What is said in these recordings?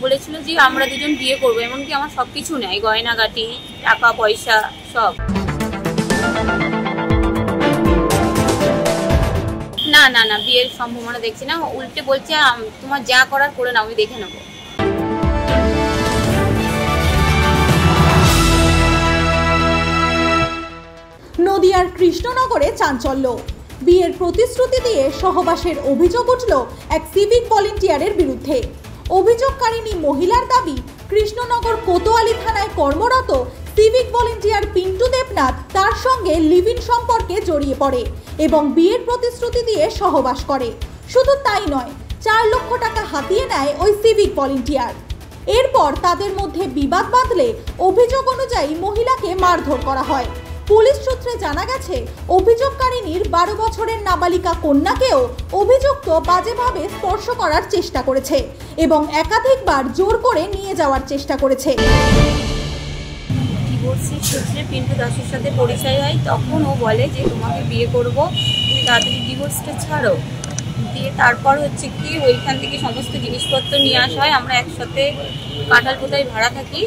বলেছিল যে আমরা দুজন বিয়ে করবো, এমনকি আমার সবকিছু নেয়, গয়নাগাটি, টাকা পয়সা সব। না না না, বিয়ের সম্ভাবনা দেখছি না। উল্টে বলছে তোমার যা করার করে নাও, আমি দেখে নেবো। নদিয়ার কৃষ্ণনগরে চাঞ্চল্য। বিয়ের প্রতিশ্রুতি দিয়ে সহবাসের অভিযোগ উঠল এক সিভিক ভলেন্টিয়ারের বিরুদ্ধে। অভিযোগকারিণী মহিলার দাবি, কৃষ্ণনগর কোতোয়ালি থানায় কর্মরত সিভিক ভলেন্টিয়ার পিন্টু দেবনাথ তার সঙ্গে লিভ ইন সম্পর্কে জড়িয়ে পড়ে এবং বিয়ের প্রতিশ্রুতি দিয়ে সহবাস করে। শুধু তাই নয়, 4 লক্ষ টাকা হাতিয়ে নেয় ওই সিভিক ভলেন্টিয়ার। এরপর তাদের মধ্যে বিবাদ বাঁধলে অভিযোগ অনুযায়ী মহিলাকে মারধর করা হয়। পুলিশ সূত্রে জানা গেছে, অভিযোগকারিনীর 12 বছরের নাবালিকা কন্যাকেও অভিযুক্ত বাজেভাবে স্পর্শ করার চেষ্টা করেছে এবং একাধিকবার জোর করে নিয়ে যাওয়ার চেষ্টা করেছে। ডিভোর্সের সূত্রে পিন্টু দাসের সাথে পরিচয় হয়, তখন ও বলে যে তোমাকে বিয়ে করব, তুমি তাড়াতাড়ি ডিভোর্সটা ছাড়ো। দিয়ে তারপর হচ্ছে কি ওইখান থেকে সমস্ত জিনিসপত্র নিয়ে আসা হয়। আমরা একসাথে কাঁঠালপোতায় ভাড়া থাকি,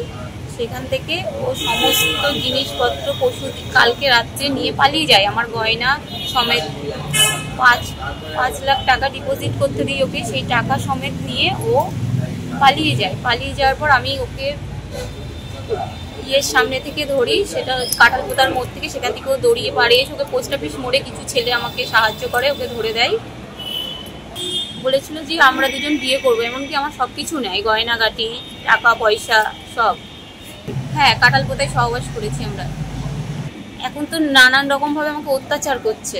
সেখান থেকে ও সমস্ত জিনিসপত্র কালকে রাত্রে নিয়ে পালিয়ে যায়। আমার গয়না সমেত 5 লাখ টাকা ডিপোজিট করতে দিই ওকে, সেই টাকা সমেত নিয়ে ও পালিয়ে যায়। পালিয়ে যাওয়ার পর আমি ওকে সামনে থেকে ধরি, সেটা কাঁঠালপোতার মোড় থেকে, সেখান থেকে ও দৌড়িয়ে পাড়িয়ে এসে ওকে পোস্ট অফিস মোড়ে কিছু ছেলে আমাকে সাহায্য করে, ওকে ধরে দেয়। বলেছিল যে আমরা দুজন বিয়ে করবো, এমনকি আমার সবকিছু নেয়, গয়নাগাটি, টাকা পয়সা সব। হ্যাঁ, কাঁঠালপোতায় সহবাস করেছি আমরা। এখন তো নানান রকমভাবে আমাকে অত্যাচার করছে।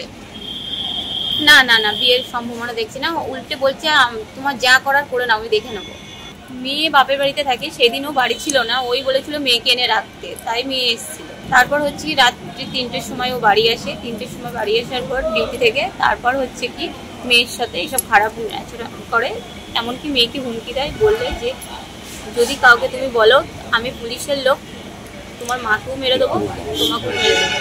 না না না, বিয়ের সম্ভাবনা দেখছি না। উল্টে বলছে তোমার যা করার করে নাও, আমি দেখে নেবো। মেয়ে বাপের বাড়িতে থাকে, সেদিনও বাড়ি ছিল না, ওই বলেছিল মেয়েকে এনে রাখতে, তাই মেয়ে এসেছিল। তারপর হচ্ছে কি রাত্রি 3টের সময় ও বাড়ি আসে। 3টের সময় বাড়ি আসার পর ডিউটি থেকে তারপর হচ্ছে কি মেয়ের সাথে এইসব খারাপ আচরণ করে, এমনকি মেয়েকে হুমকি দেয়, বললে যে যদি কাউকে তুমি বলো আমি পুলিশের লোক, তোমার মাকেও মেরে দেবো, তোমাকেও মেরে দেবো।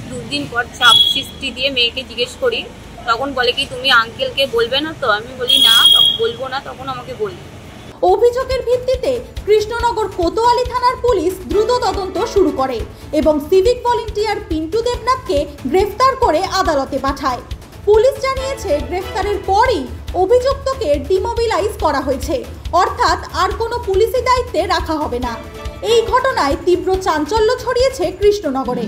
2 দিন পর চাপ সৃষ্টি দিয়ে মেয়েকে জিজ্ঞেস করি, তখন বলে কি তুমি আঙ্কেলকে বলবে না তো? আমি বলি না, বলবো না। তখন আমাকে বলি। অভিযোগের ভিত্তিতে কৃষ্ণনগর কোতোয়ালি থানার পুলিশ দ্রুত তদন্ত শুরু করে এবং সিভিক ভলেন্টিয়ার পিন্টু দেবনাথকে গ্রেফতার করে আদালতে পাঠায়। পুলিশ জানিয়েছে, গ্রেফতারের পরই অভিযুক্তকে ডিমোবিলাইজ করা হয়েছে, অর্থাৎ আর কোনো পুলিশি দায়িত্বে রাখা হবে না। এই ঘটনায় তীব্র চাঞ্চল্য ছড়িয়েছে কৃষ্ণনগরে।